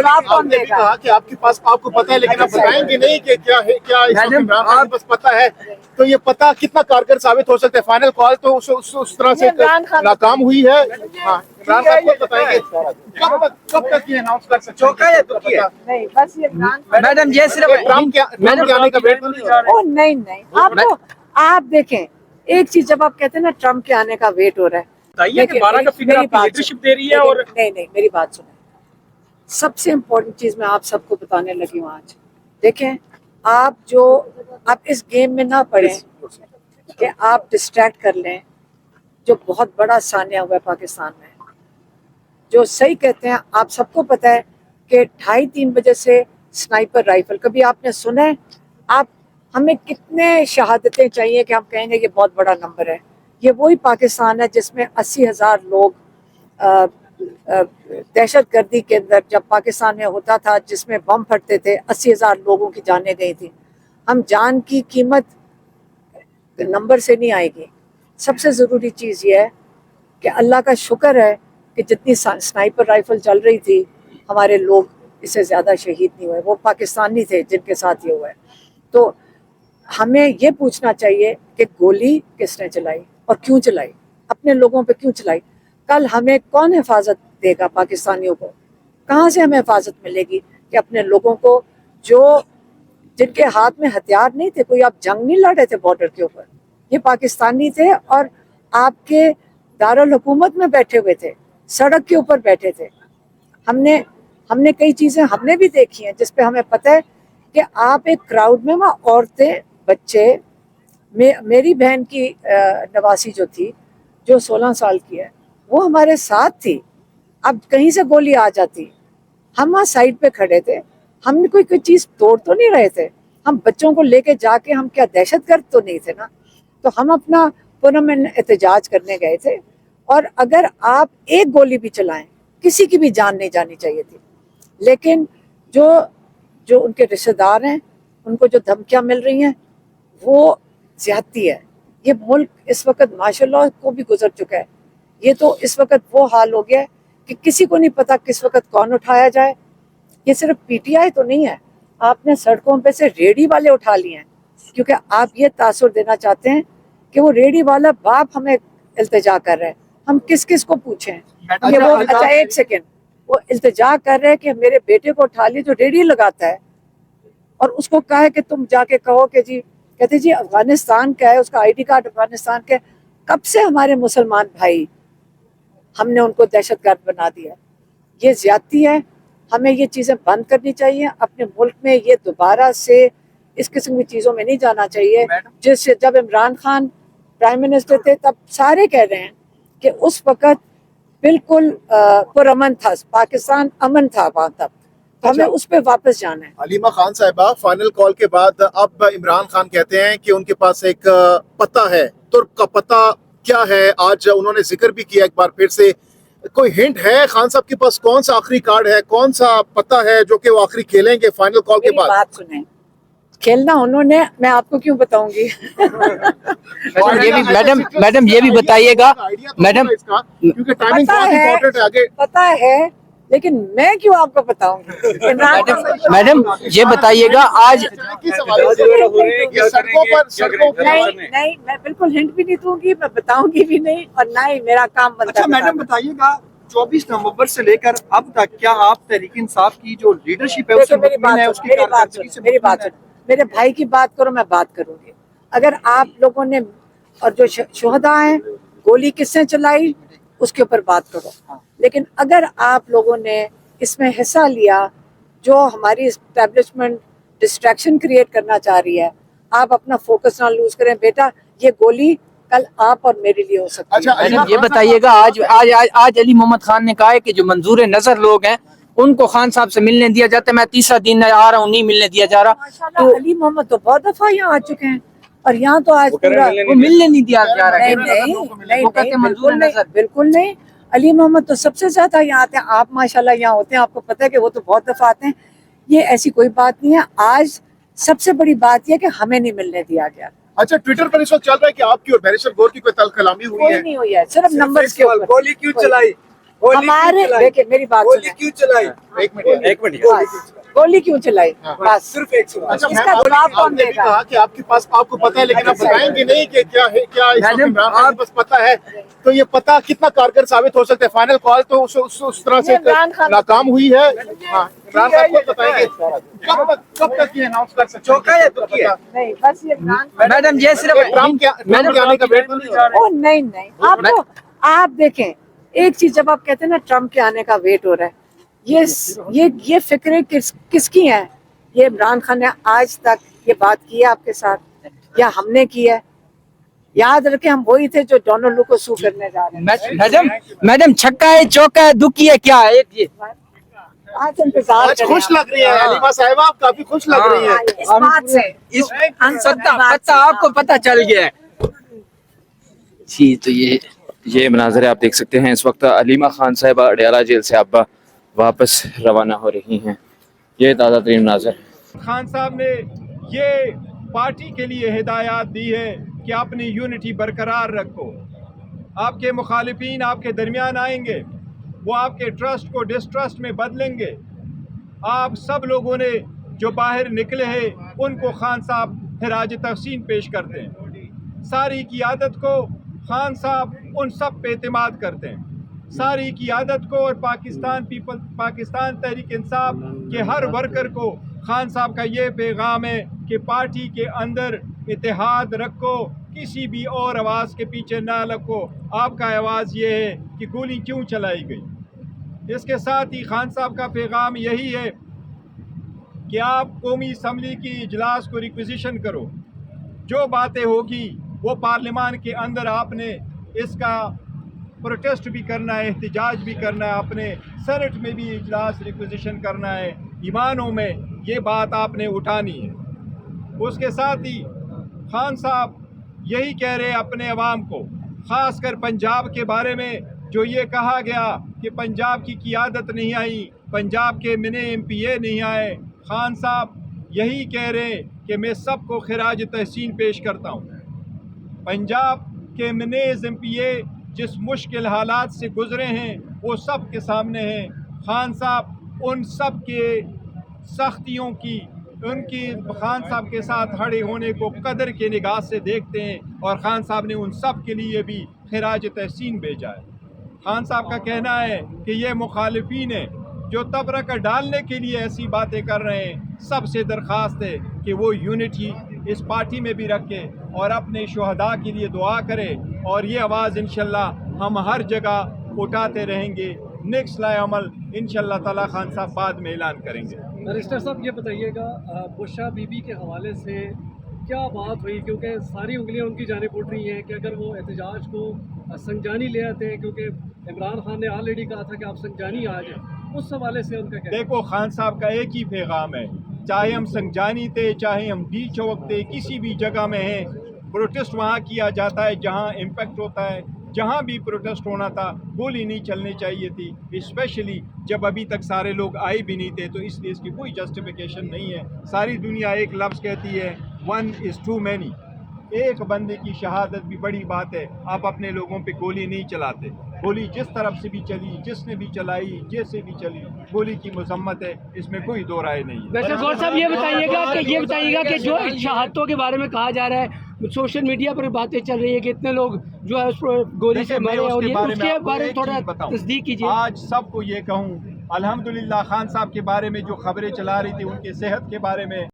जवाब कौन देगा? कहा कि आपके पास आपको पता है लेकिन आप बताएंगे नहीं कि क्या है, क्या इस वक्त इमरान खान के पास पता है, तो ये पता कितना कारगर साबित हो सकता है? फाइनल कॉल तो उस तरह से नाकाम हुई है। हाँ, इमरान खान को बताएंगे कब तक ये अनाउंस कर सकते हैं? नहीं, बस ये मैडम ये सिर्फ ट्रम्प के आने का वेट नहीं जा रहा है। नहीं आपको आप देखें एक चीज, जब आप कहते हैं ना ट्रम्प के आने का वेट हो रहा है, कि 12 का फिगर आपकी लीडरशिप दे रही है। और नहीं मेरी बात सुने, सबसे इम्पोर्टेंट चीज मैं आप सबको बताने लगी हूँ आज। देखें आप इस गेम में ना पड़े कि आप डिस्ट्रैक्ट कर लें जो बहुत बड़ा सान्या हुआ है पाकिस्तान में। जो सही कहते हैं, आप सबको पता है कि 2:30-3 बजे से स्नाइपर राइफल कभी आपने सुना है? आप हमें कितने शहादतें चाहिए कि हम कहेंगे ये बहुत बड़ा नंबर है? ये वही पाकिस्तान है जिसमें 80,000 लोग दहशत गर्दी के अंदर जब पाकिस्तान में होता था, जिसमें बम फटते थे, 80,000 लोगों की जानें गई थी। हम जान की कीमत नंबर से नहीं आएगी। सबसे ज़रूरी चीज़ ये है कि अल्लाह का शुक्र है कि जितनी स्नाइपर राइफल चल रही थी, हमारे लोग इससे ज़्यादा शहीद नहीं हुए। वो पाकिस्तानी थे जिनके साथ ये हुआ है। तो हमें ये पूछना चाहिए कि गोली किसने चलाई और क्यों चलाई, अपने लोगों पे क्यों चलाई? कल हमें कौन हिफाजत देगा? पाकिस्तानियों को कहाँ से हमें हिफाजत मिलेगी कि अपने लोगों को जो जिनके हाथ में हथियार नहीं थे, कोई आप जंग नहीं लड़ रहे थे बॉर्डर के ऊपर, ये पाकिस्तानी थे और आपके दारुल हुकूमत में बैठे हुए थे, सड़क के ऊपर बैठे थे। हमने कई चीज़ें हमने भी देखी हैं जिस पे हमें पता है कि आप एक क्राउड में वहाँ औरतें, बच्चे, मेरी बहन की नवासी जो थी, जो 16 साल की है, वो हमारे साथ थी। अब कहीं से गोली आ जाती, हम वहाँ साइड पे खड़े थे, हमने कोई चीज़ तोड़ तो नहीं रहे थे, हम बच्चों को लेके जाके हम क्या दहशतगर्द तो नहीं थे ना। तो हम अपना पुरअमन एहतजाज करने गए थे। और अगर आप एक गोली भी चलाएं, किसी की भी जान नहीं जानी चाहिए थी। लेकिन जो उनके रिश्तेदार हैं, उनको जो धमकियां मिल रही हैं, वो ज्यादती है। ये मुल्क इस वक्त माशाल्लाह को भी गुजर चुका है। ये तो इस वक्त वो हाल हो गया है कि किसी को नहीं पता किस वक्त कौन उठाया जाए। ये सिर्फ पीटीआई तो नहीं है, आपने सड़कों पे से रेडी वाले उठा लिए हैं, क्योंकि आप ये तासुर देना चाहते हैं कि वो रेडी वाला बाप हमें इल्तिजा कर रहा है। हम किस किस को पूछें कि वो, अच्छा एक सेकेंड, वो इल्तिजा कर रहे हैं कि मेरे बेटे को उठा लिए जो रेडी लगाता है, और उसको कहा है कि तुम जाके कहो कि जी, कहते जी अफगानिस्तान का है, उसका आईडी कार्ड अफगानिस्तान का है। कब से हमारे मुसलमान भाई, हमने उनको दहशतगर्द बना दिया? ये ज्यादती है। हमें ये चीज़ें बंद करनी चाहिए। अपने मुल्क में ये दोबारा से इस किस्म की चीज़ों में नहीं जाना चाहिए। जिससे जब इमरान खान प्राइम मिनिस्टर थे तब सारे कह रहे हैं कि उस वक़्त बिल्कुल पुरअमन था, पाकिस्तान अमन था वहाँ तब। तो हमें उस पर वापस जाना है। हलीमा खान साहिबा, फाइनल कॉल के बाद अब इमरान खान कहते हैं कि उनके पास एक पता है। तुर्क का पता क्या है? आज उन्होंने जिक्र भी किया एक बार फिर से। कोई हिंट है खान साहब के पास? कौन सा आखिरी कार्ड है, कौन सा पता है जो कि वो आखिरी खेलेंगे फाइनल कॉल के बाद? बात सुने, खेलना उन्होंने, मैं आपको क्यों बताऊंगी? मैडम ये भी बताइएगा मैडम, क्योंकि टाइमिंग बहुत इंपॉर्टेंट है आगे। पता है, लेकिन मैं क्यों आपको बताऊंगी? मैडम ये बताइएगा आज सड़कों पर नहीं, मैं बिल्कुल हिंट भी नहीं दूंगी, मैं बताऊंगी भी नहीं, और ना ही मेरा काम बनता है। अच्छा मैडम बताइएगा, 24 नवंबर से लेकर अब तक क्या आप तहरीक इंसाफ की जो लीडरशिप है उससे मुतमिन है? उसकी कारकर्दगी से मेरी बात सुनो, मेरे भाई की बात करो, मैं बात करूंगी। अगर आप लोगों ने, और जो शुहदा हैं, गोली किसने चलाई उसके ऊपर बात करो। लेकिन अगर आप लोगों ने इसमें हिस्सा लिया, जो हमारी एस्टेब्लिशमेंट डिस्ट्रैक्शन क्रिएट करना चाह रही है, आप अपना फोकस ना लूज करें। बेटा, ये गोली कल आप और मेरे लिए हो सकती है। अच्छा, मैडम ये बताइएगा, आज अली मोहम्मद खान ने कहा है कि जो मंजूर नजर लोग हैं उनको खान साहब से मिलने दिया जाता है। मैं तीसरा दिन आ रहा हूँ, नहीं मिलने दिया जा रहा। तो अली मोहम्मद तो बहुत दफा यहाँ आ चुके हैं, और यहाँ तो आज पूरा वो मिलने नहीं दिया जा रहा है। नहीं, बिल्कुल नहीं। अली मोहम्मद तो सबसे ज्यादा यहाँ आते हैं। आप माशाल्लाह यहाँ होते हैं, आपको पता है कि वो तो बहुत दफा आते हैं। ये ऐसी कोई बात नहीं है। आज सबसे बड़ी बात यह कि हमें नहीं मिलने दिया गया। अच्छा, ट्विटर पर इस वक्त चल रहा है कि आपकी और बैरिस्टर गौर की कोई तलकलामी हुई है? नहीं हुई है, सिर्फ नंबर्स के ऊपर। गोली क्यों चलाई? हमारे देखिए मेरी बात सुनिए, क्यों चलाई? एक मिनट एक मिनट बस, गोली क्यों चलाई? बस सिर्फ एक सवाल। अच्छा इसका मैम, जवाब कौन आपने भी देगा? कहा कि आपके पास आपको पता है लेकिन आप बताएंगे नहीं कि क्या है, क्या इस वक्त मैडम, इमरान खान के पास पता है, तो ये पता कितना कारगर साबित हो सकता है? फाइनल कॉल तो उस तरह से ये इमरान खान नाकाम हुई है। हाँ, इमरान खान खुद बताएंगे कब तक ये अनाउंस कर सकते हैं? चौका या तुर्की है? नहीं, बस ये इमरान मैडम ये सिर्फ ट्रम्प के आने का वेट तो नहीं कर रहे? ओ नहीं नहीं, आपको आप देखें एक चीज, जब आप कहते हैं ना ट्रम्प के आने का वेट हो रहा है, ये फिक्रें किसकी हैं? ये इमरान खान ने आज तक ये बात की है आपके साथ या हमने की है? याद रखें हम वही थे जो डोनाल्ड को सू करने जा रहे हैं। मैडम छक्का है, चौका है, दुखी है, क्या है? एक ये आज इंतजार आज करें खुश आप। लग रही है अलीमा साहिबा, आप काफी खुश लग रही हाँ, है। इस बात से इस हम सब पता बात पता से- आपको पता चल गया है जी। तो ये मनाज़र आप देख सकते हैं, इस वक्त अलीमा खान साहिबा अडयाला जेल से अब वापस रवाना हो रही हैं। ये ताज़ा तरीन मनाज़र। खान साहब ने ये पार्टी के लिए हिदायत दी है कि अपनी यूनिटी बरकरार रखो। आपके मुखालिफिन आपके दरमियान आएंगे, वो आपके ट्रस्ट को डिस्ट्रस्ट में बदलेंगे। आप सब लोगों ने जो बाहर निकले हैं उनको खान साहब खिराज तहसीन पेश करते हैं। सारी क़ियादत को खान साहब उन सब पे एतमाद करते हैं। सारी क़ियादत को और पाकिस्तान तहरीक इंसाफ के हर वर्कर को खान साहब का ये पैगाम है कि पार्टी के अंदर इत्तेहाद रखो, किसी भी और आवाज़ के पीछे ना लगो। आपका आवाज़ ये है कि गोली क्यों चलाई गई। इसके साथ ही खान साहब का पैगाम यही है कि आप कौमी असम्बली की इजलास को रिक्विजिशन करो। जो बातें होगी वो पार्लियामान के अंदर आपने इसका प्रोटेस्ट भी करना है, एहतजाज भी करना है, आपने सेनेट में भी इजलास रिक्विजिशन करना है, ईमानों में ये बात आपने उठानी है। उसके साथ ही खान साहब यही कह रहे हैं अपने अवाम को, ख़ास कर पंजाब के बारे में जो ये कहा गया कि पंजाब की क़ियादत नहीं आई, पंजाब के मिने MPA नहीं आए। खान साहब यही कह रहे हैं कि मैं सबको खिराज तहसीन पेश करता हूँ। पंजाब के मिनेज़ MPA जिस मुश्किल हालात से गुज़रे हैं वो सब के सामने हैं। खान साहब उन सब के सख्तियों की, उनकी खान साहब के साथ खड़े होने को कदर के निगाह से देखते हैं और खान साहब ने उन सब के लिए भी खिराज तहसीन भेजा है। खान साहब का कहना है कि ये मुखालिफिन हैं जो तबरका डालने के लिए ऐसी बातें कर रहे हैं, सबसे दरख्वास्त है कि वो यूनिटी इस पार्टी में भी रखें और अपने शुहदा के लिए दुआ करें। और ये आवाज़ इंशाल्लाह हम हर जगह उठाते रहेंगे। नेक्स्ट लाए अमल इंशाल्लाह ताला खान साहब बाद में ऐलान करेंगे। बैरिस्टर साहब ये बताइएगा, बुशरा बीबी के हवाले से क्या बात हुई, क्योंकि सारी उंगलियां उनकी जानिब उठ रही हैं कि अगर वो एहतजाज को संजानी ले आते हैं, क्योंकि इमरान खान ने ऑलरेडी कहा था कि आप संजानी आ जाए, उस हवाले से उनका क्या? देखो खान साहब का एक ही पैगाम है, चाहे हम संजानी थे, चाहे हम डी चौक थे, किसी भी जगह में हैं, प्रोटेस्ट वहाँ किया जाता है जहाँ इम्पेक्ट होता है। जहाँ भी प्रोटेस्ट होना था गोली नहीं चलनी चाहिए थी, स्पेशली जब अभी तक सारे लोग आए भी नहीं थे, तो इसलिए इसकी कोई जस्टिफिकेशन नहीं है। सारी दुनिया एक लफ्ज़ कहती है, 1 is too many। एक बंदे की शहादत भी बड़ी बात है। आप अपने लोगों पे गोली नहीं चलाते। गोली जिस तरफ से भी चली, जिसने भी चलाई, जैसे भी चली, गोली की मजम्मत है, इसमें कोई दो राय नहीं है। वैसे गौर साहब ये बताइएगा कि जो शहादतों के बारे में कहा जा रहा है, सोशल मीडिया पर बातें चल रही है कि इतने लोग जो है उस गोली से मरे, और ये उसके बारे में थोड़ा तस्दीक कीजिए। आज सबको ये कहूँ, अल्हम्दुलिल्लाह खान साहब के बारे में जो खबरें चला रही थी, उनके सेहत के बारे में